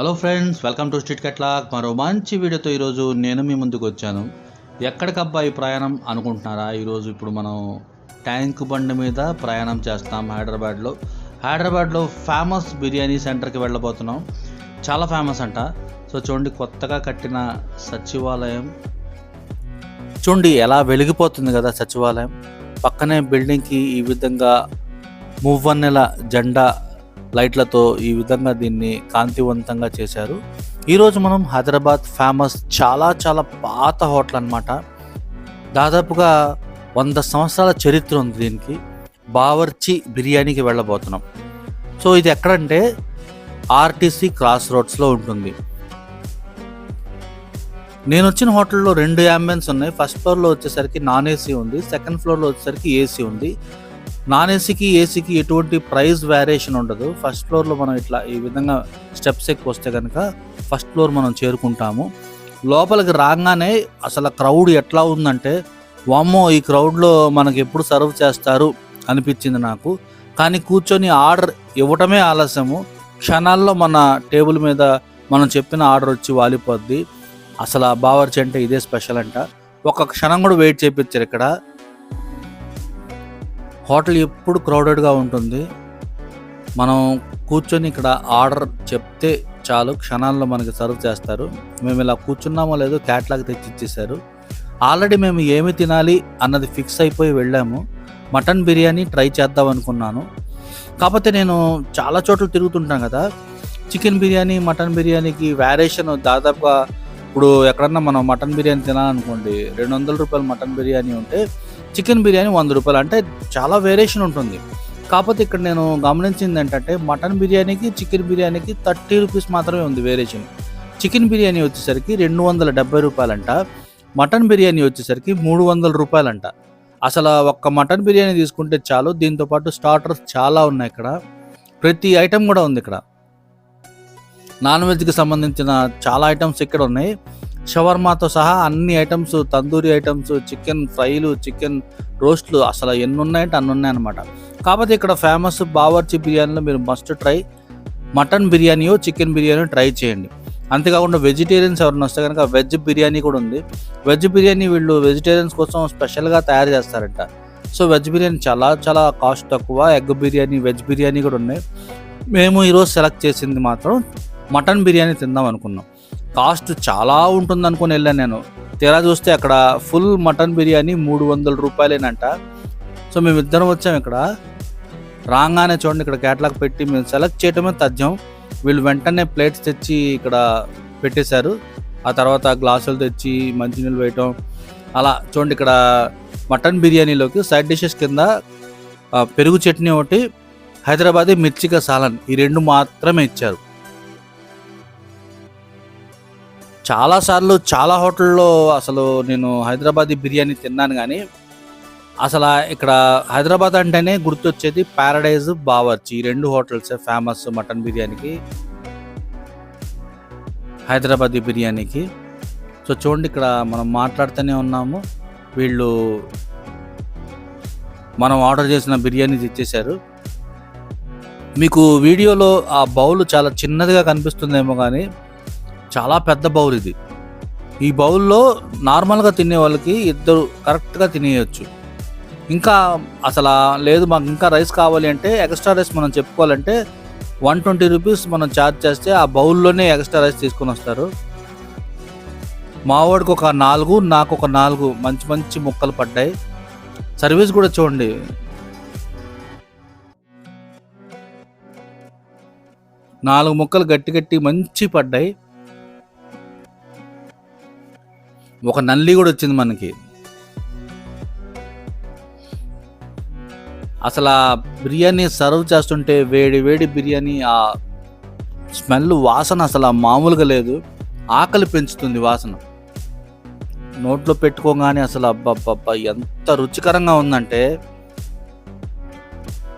Hello friends, welcome to street కట్లాక్. మరో మంచి వీడియోతో ఈరోజు నేను మీ ముందుకు వచ్చాను. ఎక్కడికబ్బా ఈ ప్రయాణం అనుకుంటున్నారా? ఈరోజు ఇప్పుడు మనం ట్యాంక్ బండి మీద ప్రయాణం చేస్తాం. హైదరాబాద్లో ఫేమస్ బిర్యానీ సెంటర్కి వెళ్ళబోతున్నాం. చాలా ఫేమస్ అంట. సో చూడండి, కొత్తగా కట్టిన సచివాలయం చూడండి ఎలా వెలిగిపోతుంది కదా సచివాలయం. పక్కనే బిల్డింగ్కి ఈ విధంగా మువ్వన్నెల జెండా లైట్లతో ఈ విధంగా దీన్ని కాంతివంతంగా చేశారు. ఈరోజు మనం హైదరాబాద్ ఫేమస్ చాలా పాత హోటల్ అన్నమాట. దాదాపుగా 100 సంవత్సరాల చరిత్ర ఉంది దీనికి. బావర్చి బిర్యానీకి వెళ్ళబోతున్నాం. సో ఇది ఎక్కడంటే ఆర్టీసీ క్రాస్ రోడ్స్లో ఉంటుంది. నేను వచ్చిన హోటల్లో 2 అంబియన్స్ ఉన్నాయి. ఫస్ట్ ఫ్లోర్లో వచ్చేసరికి నాన్ ఏసీ ఉంది, సెకండ్ ఫ్లోర్లో వచ్చేసరికి ఏసీ ఉంది. నాన్ ఏసీకి ఏసీకి ఎటువంటి ప్రైస్ వేరియేషన్ ఉండదు. ఫస్ట్ ఫ్లోర్లో మనం ఇట్లా ఈ విధంగా స్టెప్స్ ఎక్కువ వస్తే కనుక ఫస్ట్ ఫ్లోర్ మనం చేరుకుంటాము. లోపలికి రాగానే అసలు క్రౌడ్ ఎట్లా ఉందంటే, వామ్మో ఈ క్రౌడ్లో మనకి ఎప్పుడు సర్వ్ చేస్తారు అనిపించింది నాకు. కానీ కూర్చొని ఆర్డర్ ఇవ్వటమే ఆలస్యము. క్షణాల్లో మన టేబుల్ మీద మనం చెప్పిన ఆర్డర్ వచ్చి వాలిపోద్ది. అసలు బావర్చి అంటే ఇదే స్పెషల్ అంట. ఒక క్షణం కూడా వెయిట్ చేయించారు ఇక్కడ. హోటల్ ఎప్పుడు క్రౌడెడ్గా ఉంటుంది. మనం కూర్చొని ఇక్కడ ఆర్డర్ చెప్తే చాలు, క్షణాల్లో మనకి సర్వ్ చేస్తారు. మేము ఇలా కూర్చున్నామో లేదో క్యాట్లాగ్ తెచ్చి ఇచ్చేసారు. ఆల్రెడీ మేము ఏమి తినాలి అన్నది ఫిక్స్ అయిపోయి వెళ్ళాము. మటన్ బిర్యానీ ట్రై చేద్దాం అనుకున్నాను. కాకపోతే నేను చాలా చోట్ల తిరుగుతుంటాను కదా, చికెన్ బిర్యానీ మటన్ బిర్యానీకి వేరియేషన్ దాదాపుగా ఇప్పుడు ఎక్కడన్నా మనం మటన్ బిర్యానీ తినాలనుకోండి, 200 రూపాయలు మటన్ బిర్యానీ ఉంటే చికెన్ బిర్యానీ 100 రూపాయలు, అంటే చాలా వేరియేషన్ ఉంటుంది. కాకపోతే ఇక్కడ నేను గమనించింది ఏంటంటే, మటన్ బిర్యానీకి చికెన్ బిర్యానీకి 30 రూపీస్ మాత్రమే ఉంది వేరియేషన్. చికెన్ బిర్యానీ వచ్చేసరికి 270 రూపాయలంట, మటన్ బిర్యానీ వచ్చేసరికి 300 రూపాయలంట. అసలు ఒక్క మటన్ బిర్యానీ తీసుకుంటే చాలు. దీంతోపాటు స్టార్టర్స్ చాలా ఉన్నాయి ఇక్కడ, ప్రతి ఐటెం కూడా ఉంది ఇక్కడ. నాన్ వెజ్కి సంబంధించిన చాలా ఐటమ్స్ ఇక్కడ ఉన్నాయి. షవర్మాతో సహా అన్ని ఐటమ్స్, తందూరి ఐటమ్స్, చికెన్ ఫ్రైలు, చికెన్ రోస్ట్లు, అసలు ఎన్ని ఉన్నాయంటే అన్ని ఉన్నాయన్నమాట. కాకపోతే ఇక్కడ ఫేమస్ బావర్చి బిర్యానీలో మీరు మస్ట్ ట్రై మటన్ బిర్యానీయో చికెన్ బిర్యానీ ట్రై చేయండి. అంతేకాకుండా వెజిటేరియన్స్ ఎవరైనా వస్తే కనుక వెజ్ బిర్యానీ కూడా ఉంది. వెజ్ బిర్యానీ వీళ్ళు వెజిటేరియన్స్ కోసం స్పెషల్గా తయారు చేస్తారంట. సో వెజ్ బిర్యానీ చాలా కాస్ట్ తక్కువ. ఎగ్ బిర్యానీ, వెజ్ బిర్యానీ కూడా ఉన్నాయి. మేము ఈరోజు సెలెక్ట్ చేసింది మాత్రం మటన్ బిర్యానీ తిందాం అనుకున్నాం. కాస్ట్ చాలా ఉంటుంది అనుకుని వెళ్ళాను నేను. తీరా చూస్తే అక్కడ ఫుల్ మటన్ బిర్యానీ 300 రూపాయలేనంట. సో మేము ఇద్దరం వచ్చాము. ఇక్కడ రాగానే చూడండి, ఇక్కడ క్యాట్లాగ్ పెట్టి మేము సెలెక్ట్ చేయటమే తథ్యం. వీళ్ళు వెంటనే ప్లేట్స్ తెచ్చి ఇక్కడ పెట్టేశారు. ఆ తర్వాత గ్లాసులు తెచ్చి మంచినీళ్ళు వేయటం, అలా చూడండి. ఇక్కడ మటన్ బిర్యానీలోకి సైడ్ డిషెస్ కింద పెరుగు చట్నీ ఒకటి, హైదరాబాదీ మిర్చిక సాలన్, ఈ 2 మాత్రమే ఇచ్చారు. చాలాసార్లు చాలా హోటల్లో అసలు నేను హైదరాబాదీ బిర్యానీ తిన్నాను, కానీ అసలు ఇక్కడ హైదరాబాద్ అంటేనే గుర్తొచ్చేది ప్యారడైజ్, బావర్చి, ఈ 2 హోటల్సే ఫేమస్ మటన్ బిర్యానీకి, హైదరాబాదీ బిర్యానీకి. సో చూడండి, ఇక్కడ మనం మాట్లాడుతూనే ఉన్నాము. వీళ్ళు మనం ఆర్డర్ చేసిన బిర్యానీ ఇచ్చేశారు. మీకు వీడియోలో ఆ బౌల్ చాలా చిన్నదిగా కనిపిస్తుందేమో, కానీ చాలా పెద్ద బౌల్ ఇది. ఈ బౌల్లో నార్మల్గా తినే వాళ్ళకి 2 కరెక్ట్గా తినేయచ్చు. ఇంకా అసలు లేదు మాకు ఇంకా రైస్ కావాలి అంటే, ఎక్స్ట్రా రైస్ మనం చెప్పుకోవాలంటే 120 రూపీస్ మనం ఛార్జ్ చేస్తే ఆ బౌల్లోనే ఎక్స్ట్రా రైస్ తీసుకొని వస్తారు. మా వాడికి ఒక 4, నాకు ఒక 4 మంచి ముక్కలు పడ్డాయి. సర్వీస్ కూడా చూడండి, నాలుగు ముక్కలు గట్టి మంచి పడ్డాయి. ఒక నల్లి కూడా వచ్చింది మనకి. అసలు ఆ బిర్యానీ సర్వ్ చేస్తుంటే వేడి బిర్యానీ, ఆ స్మెల్, వాసన అసలు మామూలుగా లేదు. ఆకలి పెంచుతుంది వాసన. నోట్లో పెట్టుకోగానే అసలు అబ్బబ్బబ్బా ఎంత రుచికరంగా ఉందంటే,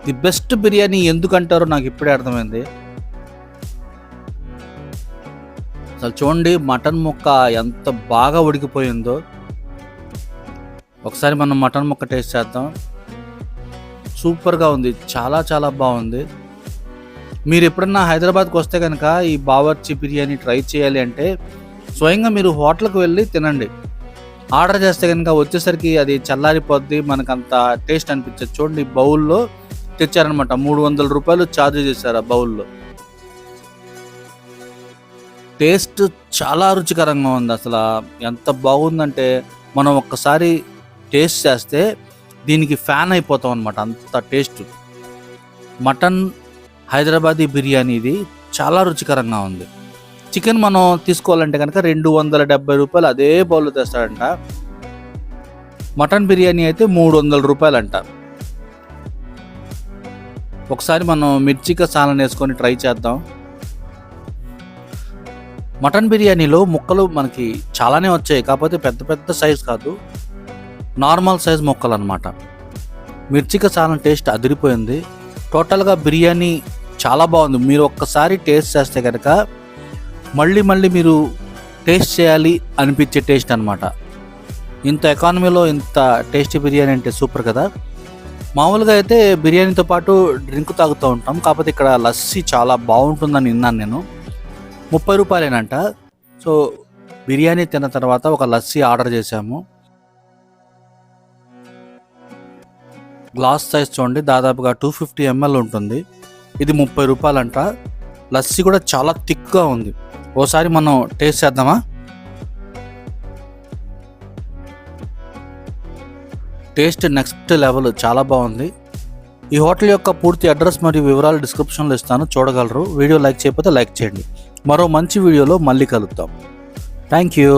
ది బెస్ట్ బిర్యానీ ఎందుకంటారో నాకు ఇప్పుడే అర్థమైంది. అసలు చూడండి, మటన్ ముక్క ఎంత బాగా ఉడికిపోయిందో. ఒకసారి మనం మటన్ ముక్క టేస్ట్ చేద్దాం. సూపర్గా ఉంది, చాలా బాగుంది. మీరు ఎప్పుడన్నా హైదరాబాద్కి వస్తే కనుక ఈ బావర్చి బిర్యానీ ట్రై చేయాలి అంటే స్వయంగా మీరు హోటల్కి వెళ్ళి తినండి. ఆర్డర్ చేస్తే కనుక వచ్చేసరికి అది చల్లారిపోద్ది, మనకు అంత టేస్ట్ అనిపించదు. చూడండి, బౌల్లో తెచ్చారనమాట. 300 రూపాయలు ఛార్జ్ చేశారు ఆ బౌల్లో. టేస్ట్ చాలా రుచికరంగా ఉంది. అసలు ఎంత బాగుందంటే మనం ఒక్కసారి టేస్ట్ చేస్తే దీనికి ఫ్యాన్ అయిపోతాం అనమాట, అంత టేస్ట్. మటన్ హైదరాబాదీ బిర్యానీ ఇది చాలా రుచికరంగా ఉంది. చికెన్ మనం తీసుకోవాలంటే కనుక 270 రూపాయలు అదే బౌల్లో తెస్తాడంట. మటన్ బిర్యానీ అయితే 300 రూపాయలంట. ఒకసారి మనం మిర్చిక సాలన్ వేసుకొని ట్రై చేద్దాం. మటన్ బిర్యానీలో ముక్కలు మనకి చాలానే వచ్చాయి, కాకపోతే పెద్ద పెద్ద సైజు కాదు, నార్మల్ సైజ్ ముక్కలు అనమాట. మిర్చిక సాలన్ టేస్ట్ అదిరిపోయింది. టోటల్గా బిర్యానీ చాలా బాగుంది. మీరు ఒక్కసారి టేస్ట్ చేస్తే కనుక మళ్ళీ మళ్ళీ మీరు టేస్ట్ చేయాలి అనిపించే టేస్ట్ అనమాట. ఇంత ఎకానమీలో ఇంత టేస్టీ బిర్యానీ అంటే సూపర్ కదా. మామూలుగా అయితే బిర్యానీతో పాటు డ్రింక్ తాగుతూ ఉంటాం, కాకపోతే ఇక్కడ లస్సీ చాలా బాగుంటుందని విన్నాను నేను. 30 రూపాయలేనంట. సో బిర్యానీ తిన్న తర్వాత ఒక లస్సీ ఆర్డర్ చేశాము. గ్లాస్ సైజ్ చూడండి, దాదాపుగా 250 ml ఉంటుంది. ఇది 30 రూపాయలంట. లస్సీ కూడా చాలా థిక్గా ఉంది. ఓసారి మనం టేస్ట్ చేద్దామా? టేస్ట్ నెక్స్ట్ లెవెల్, చాలా బాగుంది. ఈ హోటల్ యొక్క పూర్తి అడ్రస్ మరియు వివరాలు డిస్క్రిప్షన్లో ఇస్తాను, చూడగలరు. వీడియో లైక్ చేయకపోతే లైక్ చేయండి. మరో మంచి వీడియోలో మళ్ళీ కలుద్దాం. Thank you.